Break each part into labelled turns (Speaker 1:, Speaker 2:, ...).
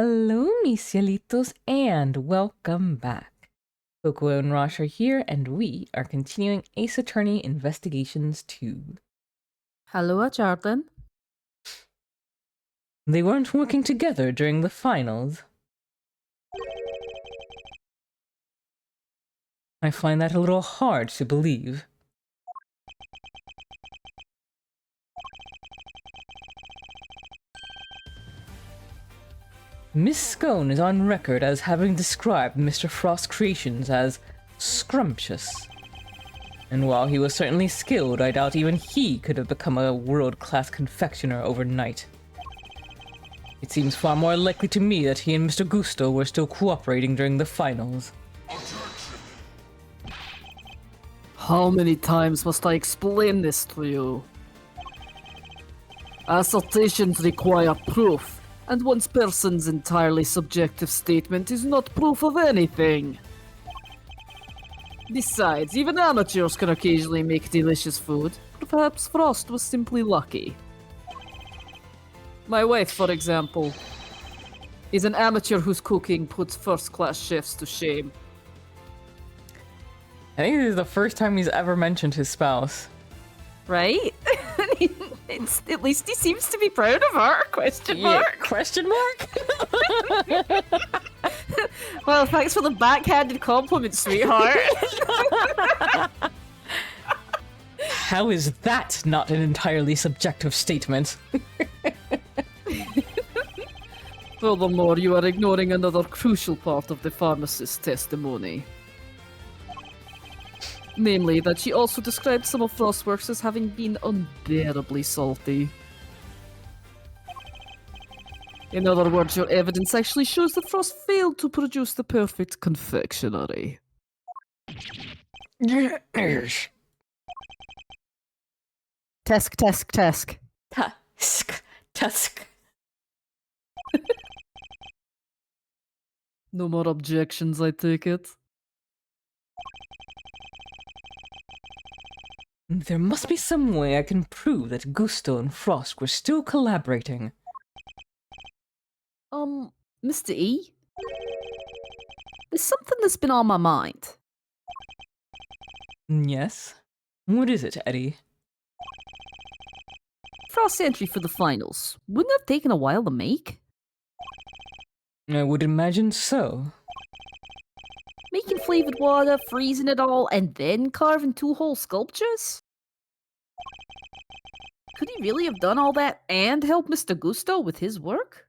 Speaker 1: Hello, mis cielitos, and welcome back. Coco and Rosh are here, and we are continuing Ace Attorney Investigations 2.
Speaker 2: Hello, Jordan.
Speaker 1: They weren't working together during the finals. I find that a little hard to believe. Miss Scone is on record as having described Mr. Frost's creations as scrumptious. And while he was certainly skilled, I doubt even he could have become a world-class confectioner overnight. It seems far more likely to me that he and Mr. Gusto were still cooperating during the finals.
Speaker 2: How many times must I explain this to you? Assertions require proof, and one person's entirely subjective statement is not proof of anything. Besides, even amateurs can occasionally make delicious food. Perhaps Frost was simply lucky. My wife, for example, is an amateur whose cooking puts first-class chefs to shame.
Speaker 1: I think this is the first time he's ever mentioned his spouse.
Speaker 2: Right? At least he seems to be proud of her, question mark.
Speaker 1: Yeah, question mark?
Speaker 2: Well, thanks for the backhanded compliment, sweetheart.
Speaker 1: How is that not an entirely subjective statement?
Speaker 2: Furthermore, you are ignoring another crucial part of the pharmacist's testimony. Namely, that she also described some of Frost's works as having been unbearably salty. In other words, your evidence actually shows that Frost failed to produce the perfect confectionery.
Speaker 1: Yes.
Speaker 2: Tesk.
Speaker 1: Tusk.
Speaker 2: No more objections, I take it.
Speaker 1: There must be some way I can prove that Gusto and Frost were still collaborating.
Speaker 2: Mr. E? There's something that's been on my mind.
Speaker 1: Yes? What is it, Eddie?
Speaker 2: Frost's entry for the finals. Wouldn't it have taken a while to make?
Speaker 1: I would imagine so.
Speaker 2: Making flavored water, freezing it all, and then carving two whole sculptures? Could he really have done all that and help Mr. Gusto with his work?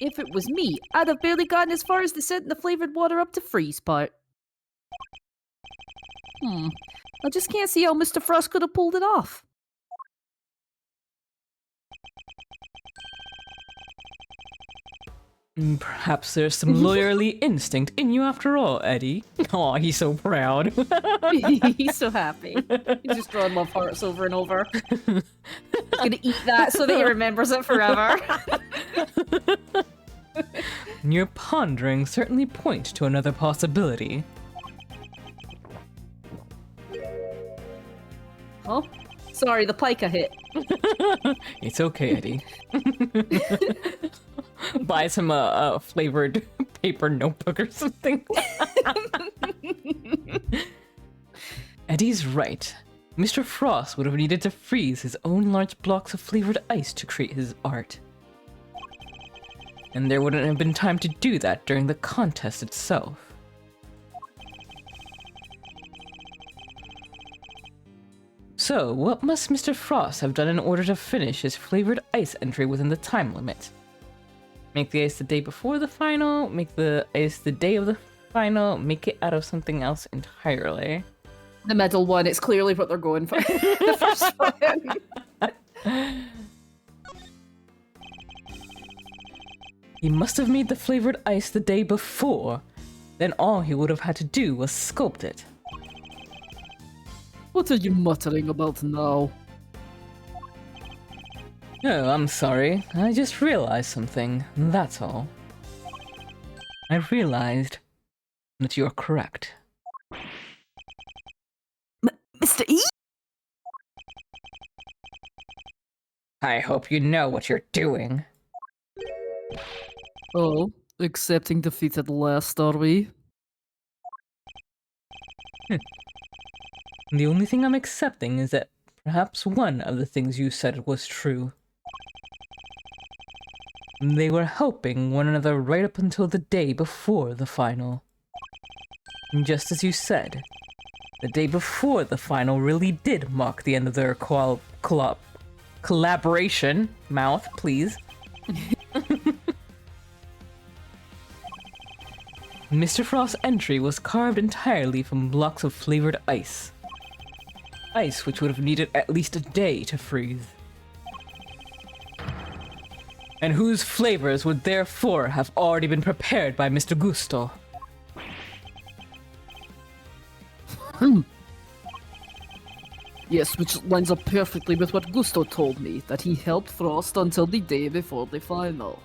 Speaker 2: If it was me, I'd have barely gotten as far as the setting the flavored water up to freeze part. I just can't see how Mr. Frost could have pulled it off.
Speaker 1: Perhaps there's some lawyerly instinct in you after all, Eddie. Aw, he's so proud.
Speaker 2: He's so happy. He's just drawing love hearts over and over. He's gonna eat that so that he remembers it forever.
Speaker 1: Your ponderings certainly point to another possibility.
Speaker 2: Huh? Sorry, the pica hit.
Speaker 1: It's okay, Eddie. Buy some flavored paper notebook or something. Eddie's right. Mr. Frost would have needed to freeze his own large blocks of flavored ice to create his art. And there wouldn't have been time to do that during the contest itself. So, what must Mr. Frost have done in order to finish his flavored ice entry within the time limit? Make the ice the day before the final, make the ice the day of the final, make it out of something else entirely.
Speaker 2: The middle one, it's clearly what they're going for. The first one.
Speaker 1: He must have made the flavored ice the day before. Then all he would have had to do was sculpt it.
Speaker 2: What are you muttering about now?
Speaker 1: Oh, I'm sorry. I just realized something, that's all. I realized that you're correct.
Speaker 2: Mr. E?
Speaker 1: I hope you know what you're doing.
Speaker 3: Oh, accepting defeat at last, are we?
Speaker 1: The only thing I'm accepting is that perhaps one of the things you said was true. They were helping one another right up until the day before the final. Just as you said, the day before the final really did mark the end of their collaboration. Mouth, please. Mr. Frost's entry was carved entirely from blocks of flavored ice. Ice which would have needed at least a day to freeze. And whose flavors would therefore have already been prepared by Mr. Gusto.
Speaker 3: Yes, which lines up perfectly with what Gusto told me, that he helped Frost until the day before the final.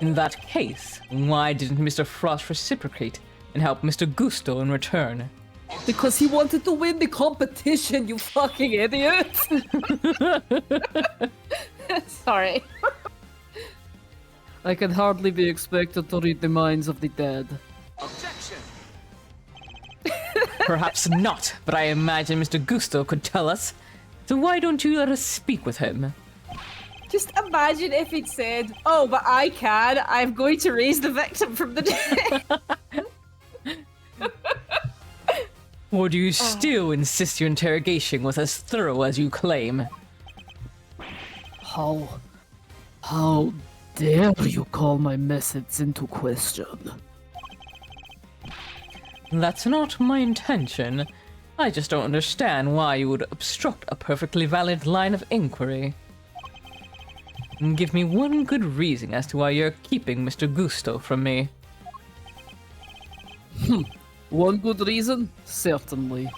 Speaker 1: In that case, why didn't Mr. Frost reciprocate and help Mr. Gusto in return?
Speaker 3: Because he wanted to win the competition, you fucking idiot!
Speaker 2: Sorry.
Speaker 3: I can hardly be expected to read the minds of the dead.
Speaker 4: Objection!
Speaker 1: Perhaps not, but I imagine Mr. Gusto could tell us. So why don't you let us speak with him?
Speaker 2: Just imagine if he'd said, "Oh, but I can. I'm going to raise the victim from the dead."
Speaker 1: Or do you still insist your interrogation was as thorough as you claim?
Speaker 3: How dare you call my methods into question?
Speaker 1: That's not my intention. I just don't understand why you would obstruct a perfectly valid line of inquiry. Give me one good reason as to why you're keeping Mr. Gusto from me.
Speaker 3: One good reason? Certainly.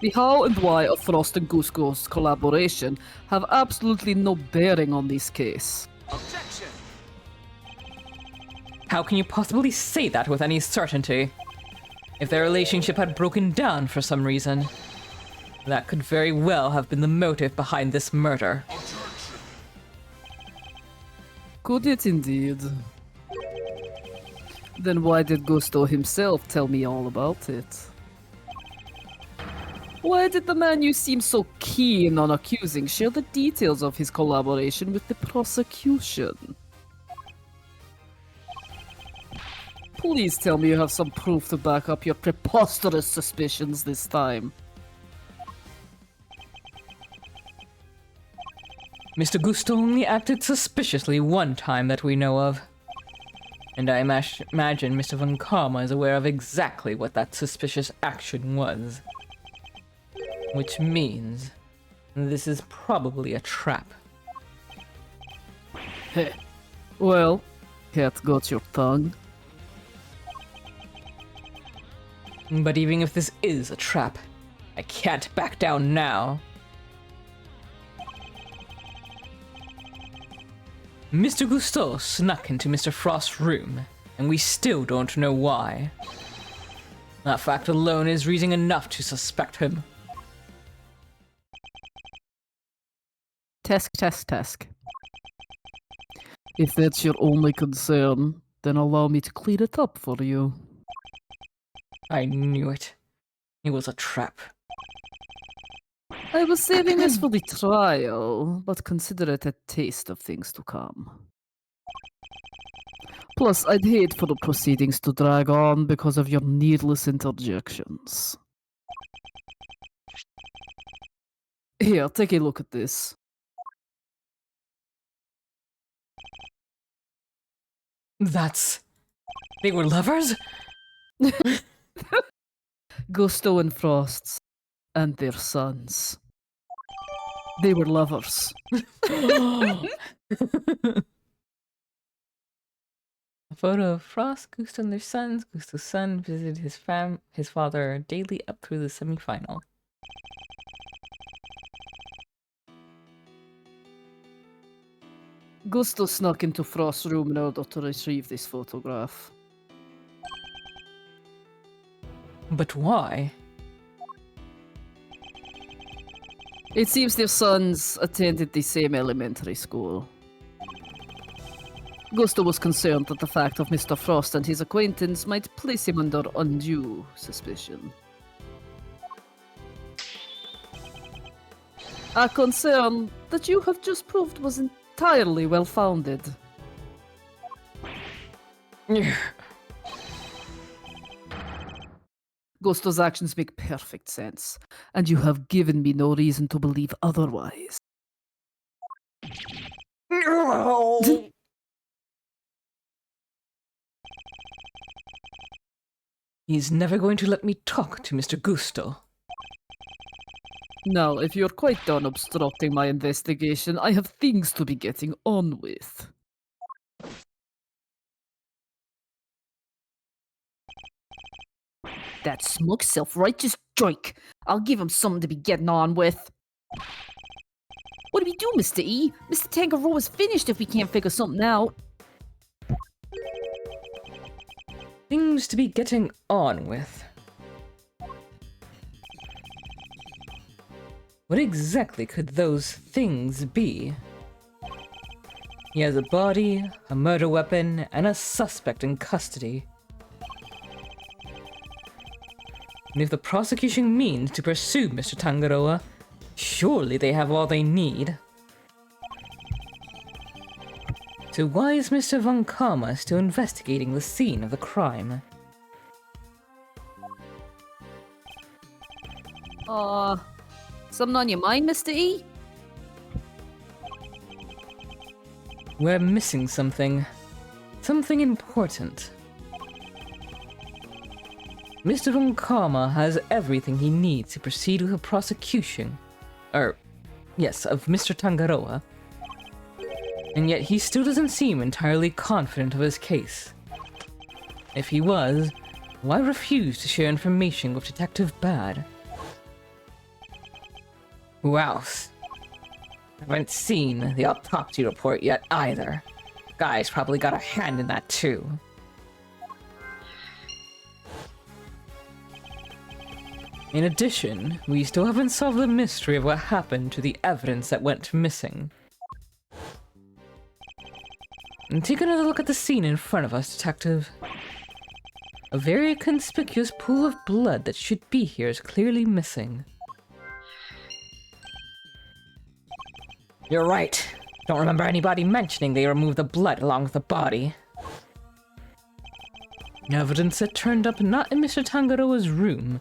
Speaker 3: The how and why of Frost and Gusto's collaboration have absolutely no bearing on this case.
Speaker 4: Objection!
Speaker 1: How can you possibly say that with any certainty? If their relationship had broken down for some reason, that could very well have been the motive behind this murder.
Speaker 3: Could it indeed? Then why did Gusto himself tell me all about it? Why did the man you seem so keen on accusing share the details of his collaboration with the prosecution? Please tell me you have some proof to back up your preposterous suspicions this time.
Speaker 1: Mr. Gusto only acted suspiciously one time that we know of. And I imagine Mr. Von Karma is aware of exactly what that suspicious action was. Which means this is probably a trap.
Speaker 3: Heh. Well, cat got your tongue.
Speaker 1: But even if this is a trap, I can't back down now. Mr. Gusto snuck into Mr. Frost's room, and we still don't know why. That fact alone is reason enough to suspect him.
Speaker 3: Task. If that's your only concern, then allow me to clear it up for you.
Speaker 1: I knew it. It was a trap.
Speaker 3: I was saving this for the trial, but consider it a taste of things to come. Plus, I'd hate for the proceedings to drag on because of your needless interjections. Here, take a look at this.
Speaker 1: That's... They were lovers?
Speaker 3: Gusto and Frosts, and their sons. They were lovers.
Speaker 1: A photo of Frost, Gusto, and their sons. Gusto's son visited his father daily up through the semi-final.
Speaker 3: Gusto snuck into Frost's room in order to retrieve this photograph.
Speaker 1: But why?
Speaker 3: It seems their sons attended the same elementary school. Gusto was concerned that the fact of Mr. Frost and his acquaintance might place him under undue suspicion. A concern that you have just proved was entirely well-founded. Gusto's actions make perfect sense, and you have given me no reason to believe otherwise.
Speaker 1: He's never going to let me talk to Mr. Gusto.
Speaker 3: Now, if you're quite done obstructing my investigation, I have things to be getting on with.
Speaker 2: That smug, self-righteous joke. I'll give him something to be getting on with. What do we do, Mr. E? Mr. Tangaroa's finished if we can't figure something out.
Speaker 1: Things to be getting on with. What exactly could those things be? He has a body, a murder weapon, and a suspect in custody. And if the prosecution means to pursue Mr. Tangaroa, surely they have all they need. So why is Mr. Von Karma still investigating the scene of the crime?
Speaker 2: Something on your mind, Mr. E?
Speaker 1: We're missing something. Something important. Mr. Von Karma has everything he needs to proceed with a prosecution. Yes, of Mr. Tangaroa. And yet he still doesn't seem entirely confident of his case. If he was, why refuse to share information with Detective Bad? Who else? I haven't seen the autopsy report yet either. Guy's probably got a hand in that too. In addition, we still haven't solved the mystery of what happened to the evidence that went missing. And take another look at the scene in front of us, Detective. A very conspicuous pool of blood that should be here is clearly missing. You're right. Don't remember anybody mentioning they removed the blood along with the body. Evidence that turned up not in Mr. Tangaroa's room,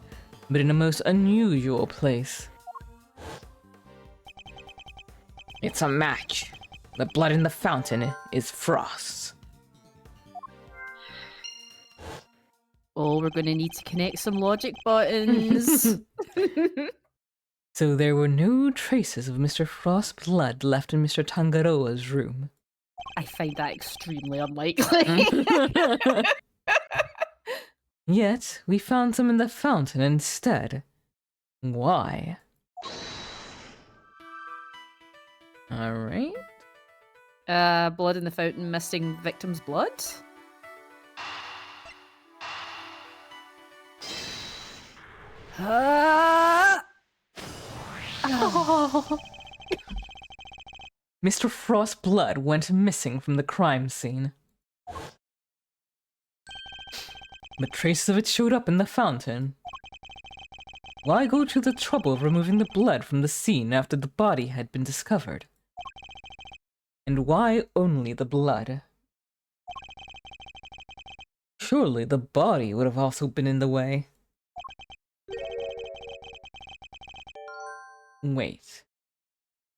Speaker 1: but in a most unusual place. It's a match. The blood in the fountain is Frost's.
Speaker 2: Oh, we're gonna need to connect some logic buttons.
Speaker 1: So there were no traces of Mr. Frost's blood left in Mr. Tangaroa's room.
Speaker 2: I find that extremely unlikely.
Speaker 1: Yet, we found some in the fountain instead. Why? Alright.
Speaker 2: Blood in the fountain, missing victim's blood?
Speaker 1: Mr. Frost's blood went missing from the crime scene. But traces of it showed up in the fountain. Why go to the trouble of removing the blood from the scene after the body had been discovered? And why only the blood? Surely the body would have also been in the way. Wait.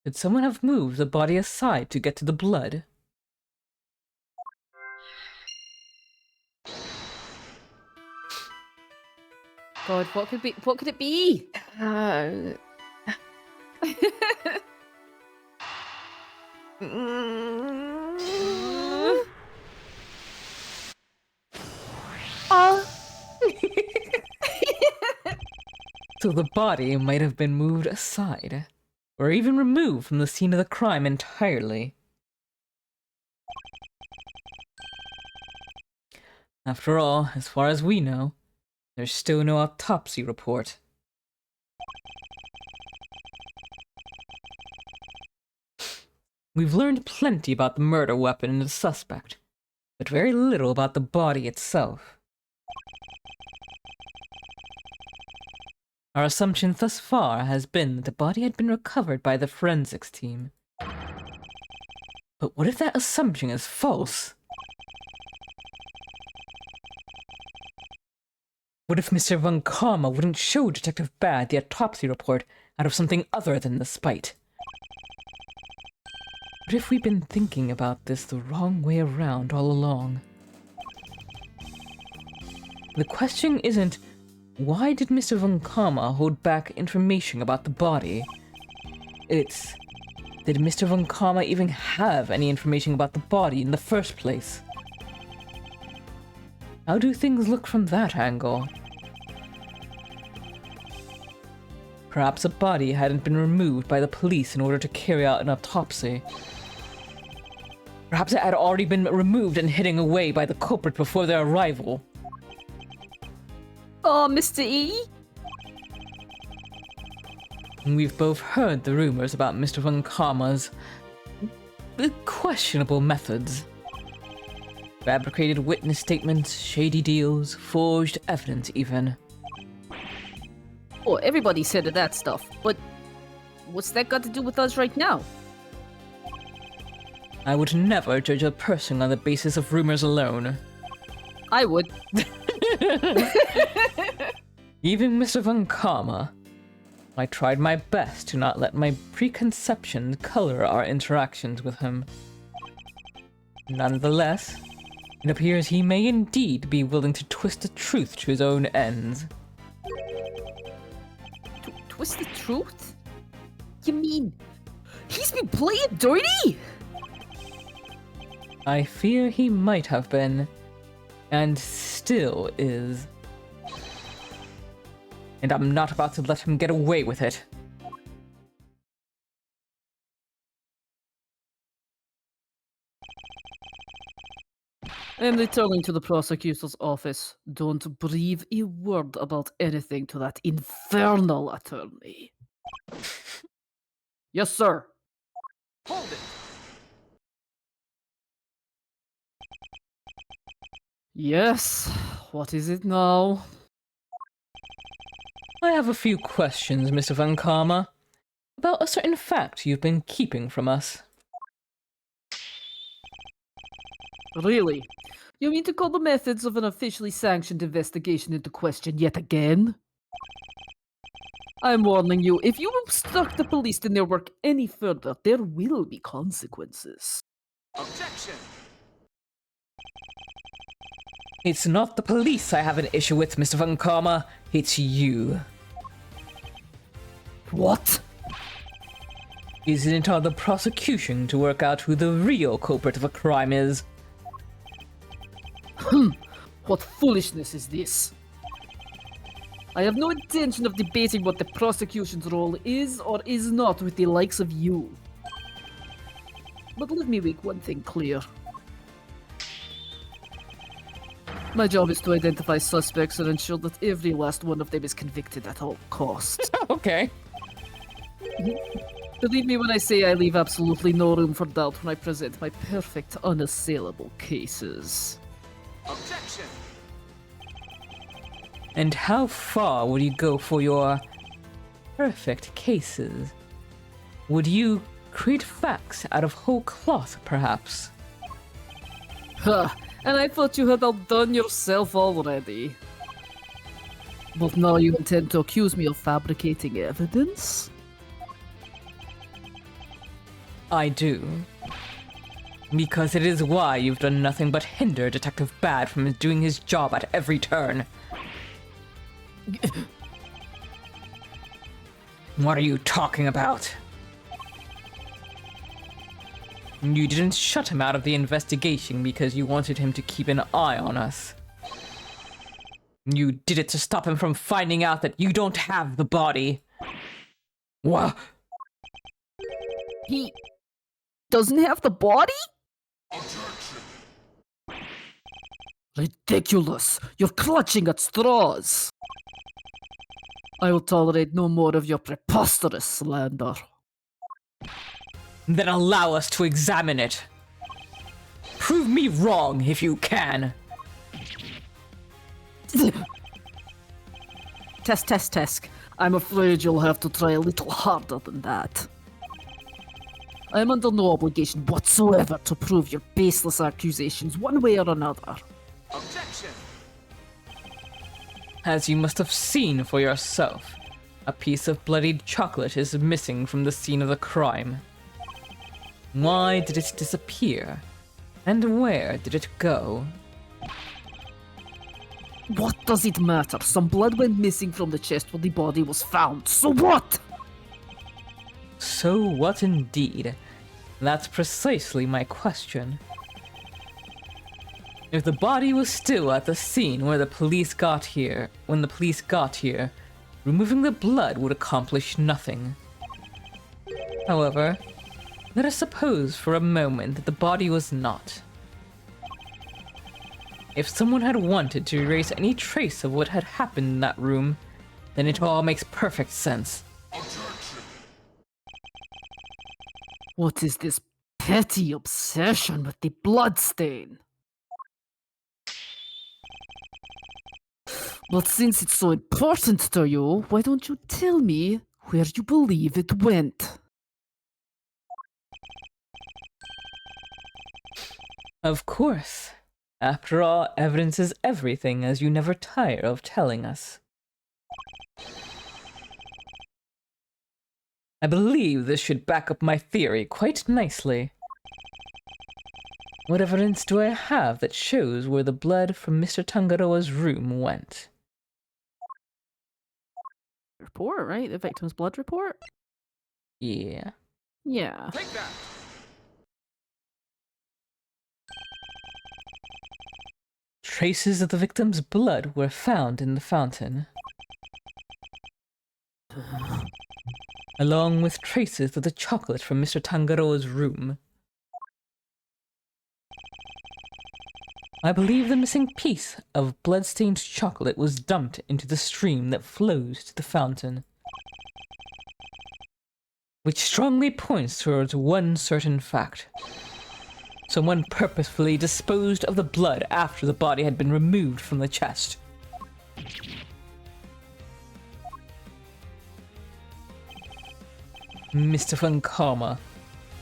Speaker 1: Could someone have moved the body aside to get to the blood?
Speaker 2: God, what could it be?
Speaker 1: So the body might have been moved aside, or even removed from the scene of the crime entirely. After all, as far as we know, there's still no autopsy report. We've learned plenty about the murder weapon and the suspect, but very little about the body itself. Our assumption thus far has been that the body had been recovered by the forensics team. But what if that assumption is false? What if Mr. Von Karma wouldn't show Detective Bad the autopsy report out of something other than the spite? What if we've been thinking about this the wrong way around all along? The question isn't, why did Mr. Von Karma hold back information about the body? It's, did Mr. Von Karma even have any information about the body in the first place? How do things look from that angle? Perhaps a body hadn't been removed by the police in order to carry out an autopsy. Perhaps it had already been removed and hidden away by the culprit before their arrival.
Speaker 2: Oh, Mr. E?
Speaker 1: We've both heard the rumors about Mr. Von Karma's questionable methods. Fabricated witness statements, shady deals, forged evidence even.
Speaker 2: Oh, everybody said that stuff, but what's that got to do with us right now?
Speaker 1: I would never judge a person on the basis of rumors alone.
Speaker 2: I would.
Speaker 1: Even Mr. Von Karma. I tried my best to not let my preconceptions color our interactions with him. Nonetheless, it appears he may indeed be willing to twist the truth to his own ends.
Speaker 2: Twist the truth? You mean he's been playing dirty?
Speaker 1: I fear he might have been, and still is. And I'm not about to let him get away with it.
Speaker 3: I am returning to the prosecutor's office. Don't breathe a word about anything to that infernal attorney. Yes, sir.
Speaker 4: Hold it!
Speaker 3: Yes. What is it now?
Speaker 1: I have a few questions, Mr. Von Karma, about a certain fact you've been keeping from us.
Speaker 3: Really? You mean to call the methods of an officially sanctioned investigation into question yet again? I'm warning you, if you obstruct the police in their work any further, there will be consequences.
Speaker 4: Objection!
Speaker 1: It's not the police I have an issue with, Mr. Von Karma. It's you.
Speaker 3: What?
Speaker 1: Isn't it on the prosecution to work out who the real culprit of a crime is?
Speaker 3: What foolishness is this? I have no intention of debating what the prosecution's role is or is not with the likes of you. But let me make one thing clear. My job is to identify suspects and ensure that every last one of them is convicted at all costs.
Speaker 1: Okay.
Speaker 3: Believe me when I say I leave absolutely no room for doubt when I present my perfect, unassailable cases.
Speaker 4: Objection!
Speaker 1: And how far would you go for your perfect cases? Would you create facts out of whole cloth, perhaps?
Speaker 3: Huh, and I thought you had outdone yourself already. But now you intend to accuse me of fabricating evidence?
Speaker 1: I do. Because it is why you've done nothing but hinder Detective Bad from doing his job at every turn. What are you talking about? You didn't shut him out of the investigation because you wanted him to keep an eye on us. You did it to stop him from finding out that you don't have the body. What?
Speaker 2: He doesn't have the body?
Speaker 3: Ridiculous! You're clutching at straws! I will tolerate no more of your preposterous slander.
Speaker 1: Then allow us to examine it. Prove me wrong if you can.
Speaker 3: Test. I'm afraid you'll have to try a little harder than that. I am under no obligation whatsoever to prove your baseless accusations one way or another.
Speaker 4: Objection!
Speaker 1: As you must have seen for yourself, a piece of bloodied chocolate is missing from the scene of the crime. Why did it disappear? And where did it go?
Speaker 3: What does it matter? Some blood went missing from the chest where the body was found. So what?
Speaker 1: So what indeed? That's precisely my question. If the body was still at the scene where the police got here, removing the blood would accomplish nothing. However, let us suppose for a moment that the body was not. If someone had wanted to erase any trace of what had happened in that room, then it all makes perfect sense.
Speaker 3: What is this petty obsession with the bloodstain? But since it's so important to you, why don't you tell me where you believe it went?
Speaker 1: Of course. After all, evidence is everything, as you never tire of telling us. I believe this should back up my theory quite nicely. What evidence do I have that shows where the blood from Mr. Tangaroa's room went?
Speaker 2: Report, right? The victim's blood report?
Speaker 1: Yeah.
Speaker 2: Yeah.
Speaker 4: Take that!
Speaker 1: Traces of the victim's blood were found in the fountain, along with traces of the chocolate from Mr. Tangaroa's room. I believe the missing piece of blood-stained chocolate was dumped into the stream that flows to the fountain, which strongly points towards one certain fact. Someone purposefully disposed of the blood after the body had been removed from the chest. Mr. Funkama,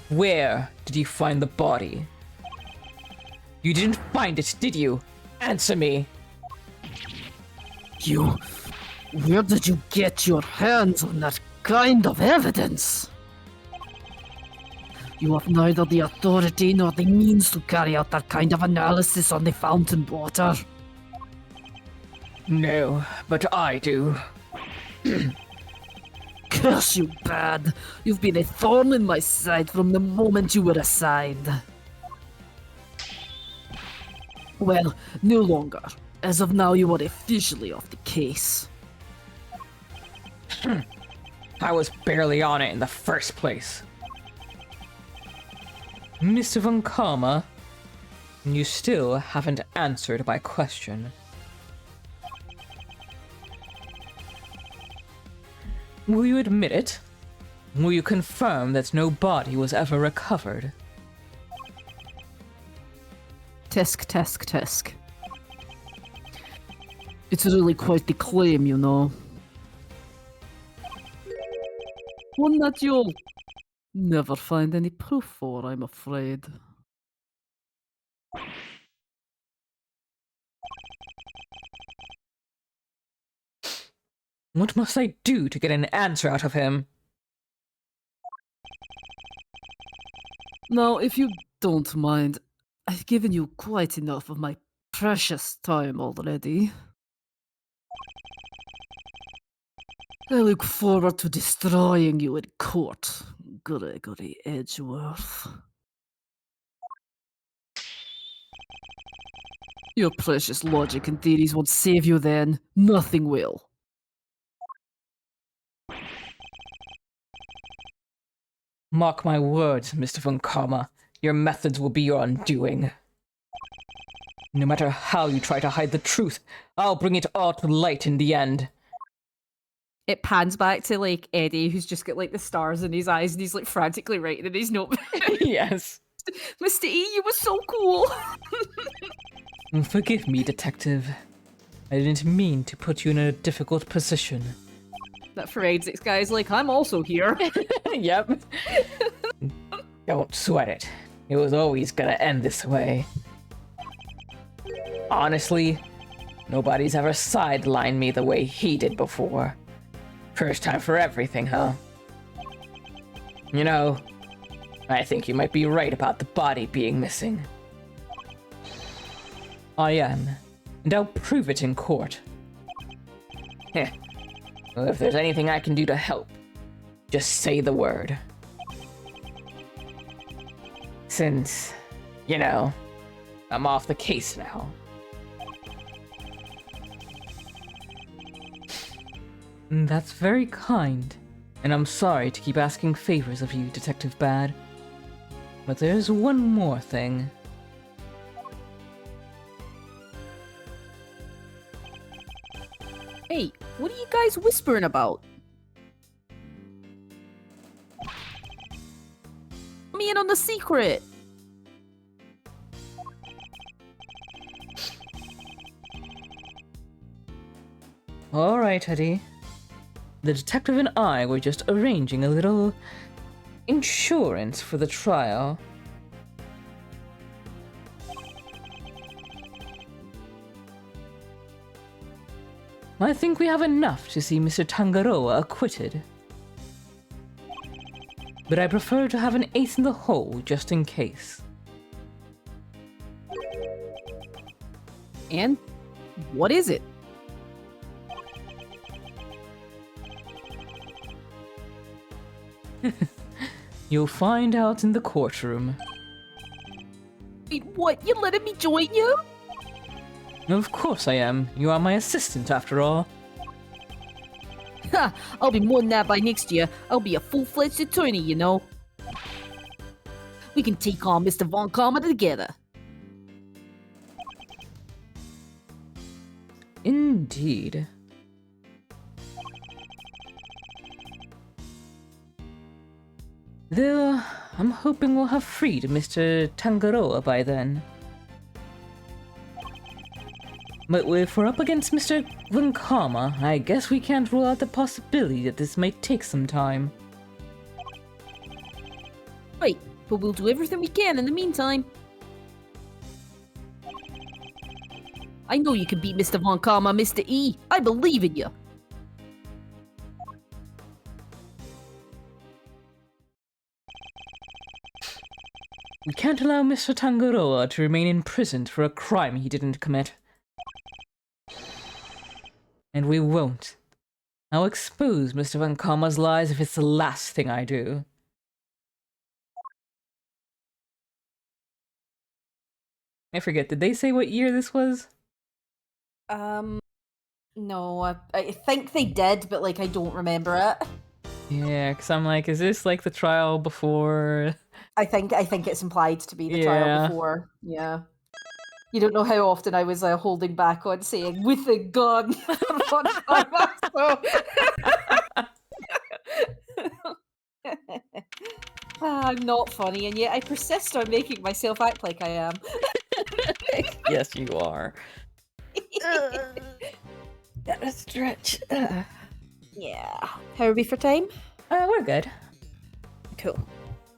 Speaker 1: where did you find the body? You didn't find it, did you? Answer me!
Speaker 3: Where did you get your hands on that kind of evidence? You have neither the authority nor the means to carry out that kind of analysis on the fountain water.
Speaker 1: No, but I do.
Speaker 3: Curse you, bad. You've been a thorn in my side from the moment you were assigned. Well, no longer. As of now, you are officially off the case.
Speaker 1: I was barely on it in the first place. Mr. Funkama, you still haven't answered my question. Will you admit it? Will you confirm that no body was ever recovered?
Speaker 2: Tisk.
Speaker 3: It's really quite the claim, you know. One that you'll never find any proof for, I'm afraid.
Speaker 1: What must I do to get an answer out of him?
Speaker 3: Now, if you don't mind, I've given you quite enough of my precious time already. I look forward to destroying you in court, Gregory Edgeworth. Your precious logic and theories won't save you then. Nothing will.
Speaker 1: Mark my words, Mr. Funkama. Your methods will be your undoing. No matter how you try to hide the truth, I'll bring it all to light in the end.
Speaker 2: It pans back to like Eddie, who's just got like the stars in his eyes, and he's like frantically writing in his notebook.
Speaker 1: Yes.
Speaker 2: Mr. E, you were so cool.
Speaker 1: Forgive me, Detective. I didn't mean to put you in a difficult position.
Speaker 2: That forensics guy's like, I'm also here.
Speaker 1: Yep. Don't sweat it. It was always gonna end this way. Honestly, nobody's ever sidelined me the way he did before. First time for everything, huh? You know, I think you might be right about the body being missing. I am, and I'll prove it in court. Heh. Well, if there's anything I can do to help, just say the word. Since, you know, I'm off the case now. That's very kind, and I'm sorry to keep asking favors of you, Detective Bad. But there's one more thing.
Speaker 2: Hey, what are you guys whispering about? Let me in on the secret.
Speaker 1: Alright, Eddie. The detective and I were just arranging a little insurance for the trial. I think we have enough to see Mr. Tangaroa acquitted. But I prefer to have an ace in the hole just in case.
Speaker 2: And what is it?
Speaker 1: You'll find out in the courtroom.
Speaker 2: Wait, what? You letting me join you?
Speaker 1: Of course I am. You are my assistant after all.
Speaker 2: Ha! I'll be more than that by next year. I'll be a full-fledged attorney, you know. We can take on Mr. Von Karma together.
Speaker 1: Indeed. Though, I'm hoping we'll have freed Mr. Tangaroa by then. But if we're up against Mr. Von Karma, I guess we can't rule out the possibility that this might take some time.
Speaker 2: Right, but we'll do everything we can in the meantime. I know you can beat Mr. Von Karma, Mr. E. I believe in you.
Speaker 1: We can't allow Mr. Tangaroa to remain imprisoned for a crime he didn't commit. And we won't. I'll expose Mr. Von Karma's lies if it's the last thing I do. I forget, did they say what year this was?
Speaker 2: No, I think they did, but like I don't remember it.
Speaker 1: Yeah, because I'm like, is this like the trial before?
Speaker 2: I think it's implied to be the
Speaker 1: Yeah.
Speaker 2: trial before. Yeah. You don't know how often I was holding back on saying with a gun. I'm not funny, and yet I persist on making myself act like I am.
Speaker 1: Yes, you are. Gotta stretch.
Speaker 2: Yeah. How are we for time?
Speaker 1: We're good.
Speaker 2: Cool.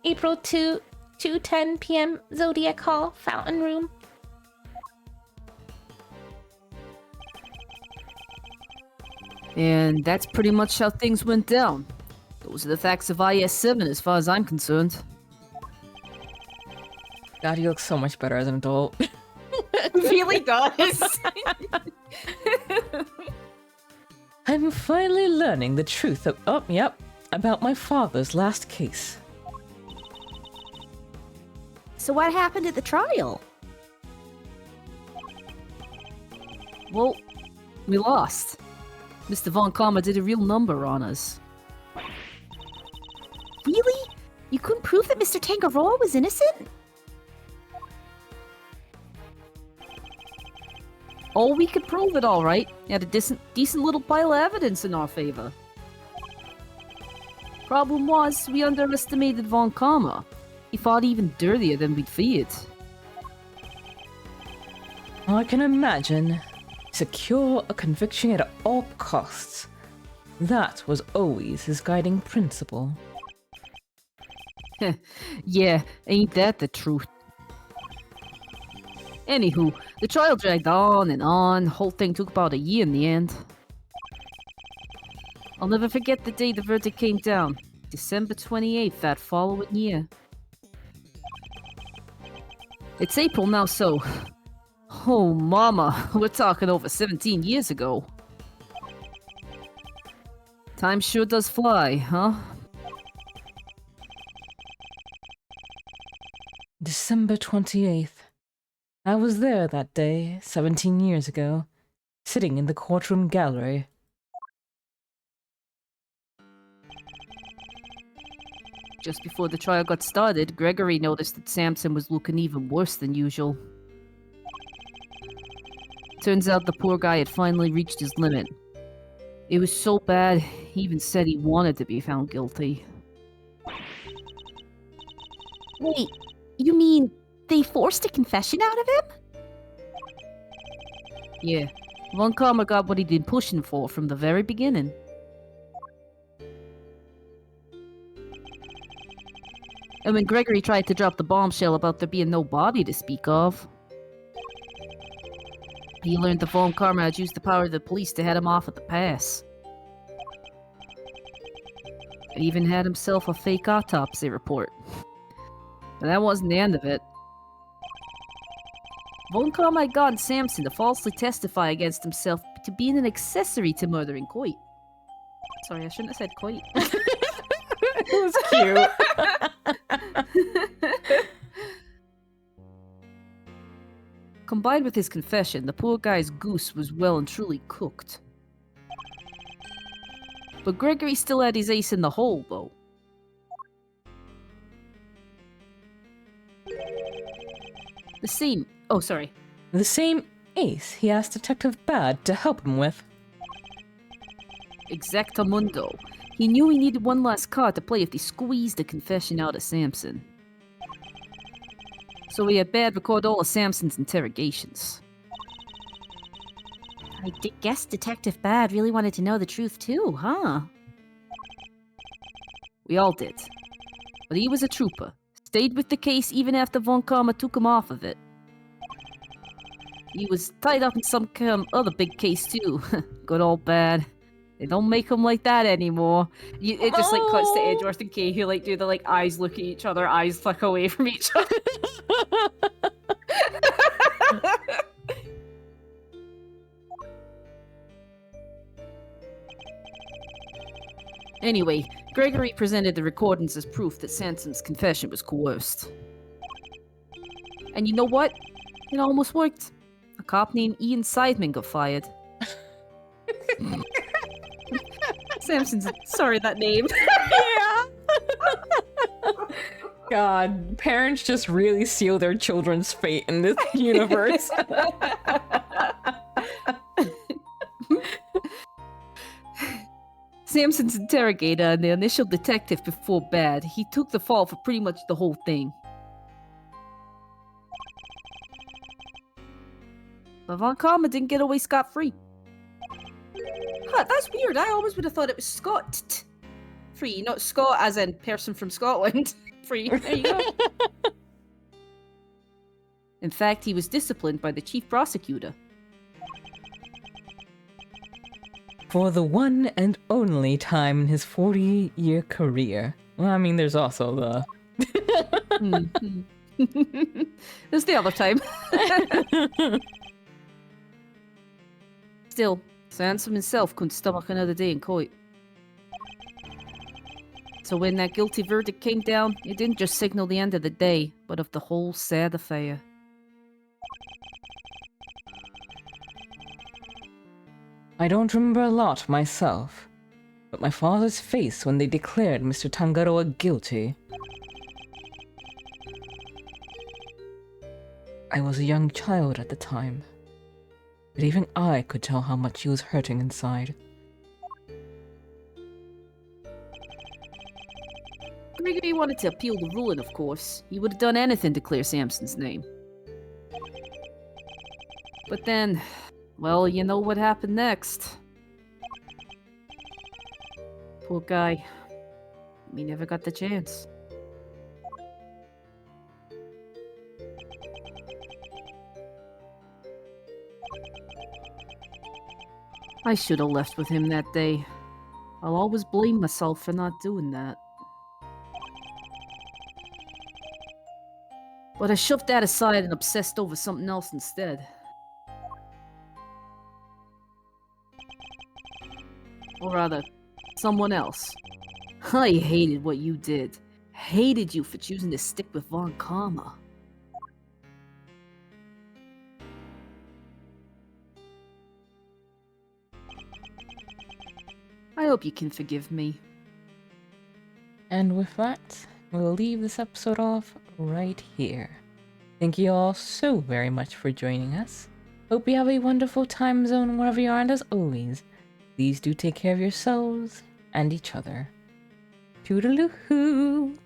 Speaker 5: April 2, 2:10 p.m. Zodiac Hall, Fountain Room.
Speaker 2: And that's pretty much how things went down. Those are the facts of IS-7 as far as I'm concerned.
Speaker 1: God, you look so much better as an adult.
Speaker 2: Really does.
Speaker 1: I'm finally learning the truth about my father's last case.
Speaker 5: So what happened at the trial?
Speaker 2: Well, we lost. Mr. Von Karma did a real number on us.
Speaker 5: Really? You couldn't prove that Mr. Tangaroa was innocent?
Speaker 2: Oh, we could prove it all right. Had a decent little pile of evidence in our favor. Problem was, we underestimated Von Karma. He fought even dirtier than we'd feared.
Speaker 1: I can imagine. Secure a conviction at all costs. That was always his guiding principle.
Speaker 2: Yeah, ain't that the truth? Anywho, the trial dragged on and on. Whole thing took about a year in the end. I'll never forget the day the verdict came down. December 28th that following year. It's April now, so... Oh, mama, we're talking over 17 years ago. Time sure does fly, huh?
Speaker 1: December 28th. I was there that day, 17 years ago, sitting in the courtroom gallery.
Speaker 2: Just before the trial got started, Gregory noticed that Samson was looking even worse than usual. Turns out the poor guy had finally reached his limit. It was so bad, he even said he wanted to be found guilty.
Speaker 5: Wait, you mean they forced a confession out of him?
Speaker 2: Yeah, Von Karma got what he'd been pushing for from the very beginning. And when Gregory tried to drop the bombshell about there being no body to speak of, he learned that Von Karma had used the power of the police to head him off at the pass. He even had himself a fake autopsy report. But that wasn't the end of it. Von Karma had gotten Samson to falsely testify against himself to being an accessory to murdering Coit. Sorry, I shouldn't have said Coit.
Speaker 1: It was cute.
Speaker 2: Combined with his confession, the poor guy's goose was well and truly cooked. But Gregory still had his ace in the hole, though. The same... Oh, sorry.
Speaker 1: The same ace he asked Detective Bad to help him with.
Speaker 2: Exactamundo. He knew he needed one last card to play if he squeezed the confession out of Samson. So he had Bad record all of Samson's interrogations.
Speaker 5: Guess Detective Bad really wanted to know the truth too, huh?
Speaker 2: We all did. But he was a trooper. Stayed with the case even after Von Karma took him off of it. He was tied up in some other big case too. Good old Bad. They don't make them like that anymore. It just like cuts to Edgeworth and Kay who like do the like eyes look at each other, eyes flick away from each other. Anyway, Gregory presented the recordings as proof that Samson's confession was coerced. And you know what? It almost worked. A cop named Ian Seidman got fired. Samson's sorry that name.
Speaker 1: Yeah. God, parents just really seal their children's fate in this universe.
Speaker 2: Samson's interrogator and the initial detective before Bad, he took the fall for pretty much the whole thing. But Von Karma didn't get away scot-free. Huh, that's weird. I always would have thought it was Scott. Free, not Scott as in person from Scotland. Free. There you go. In fact, he was disciplined by the chief prosecutor.
Speaker 1: For the one and only time in his 40-year career. Well, I mean, there's also the...
Speaker 2: There's the other time. Still, Sansom himself couldn't stomach another day in court. So when that guilty verdict came down, it didn't just signal the end of the day, but of the whole sad affair.
Speaker 1: I don't remember a lot myself, but my father's face when they declared Mr. Tangaroa guilty. I was a young child at the time, but even I could tell how much he was hurting inside.
Speaker 2: figure he wanted to appeal the ruling, of course. He would have done anything to clear Samson's name. But then, well, you know what happened next. Poor guy. He never got the chance. I should have left with him that day. I'll always blame myself for not doing that. But I shoved that aside and obsessed over something else instead. Or rather, someone else. I hated what you did. Hated you for choosing to stick with Von Karma. I hope you can forgive me.
Speaker 1: And with that, we'll leave this episode off right here. Thank you all so very much for joining us. Hope you have a wonderful time zone wherever you are, and as always, please do take care of yourselves and each other. Toodaloo-hoo!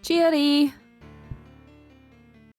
Speaker 2: Cheery!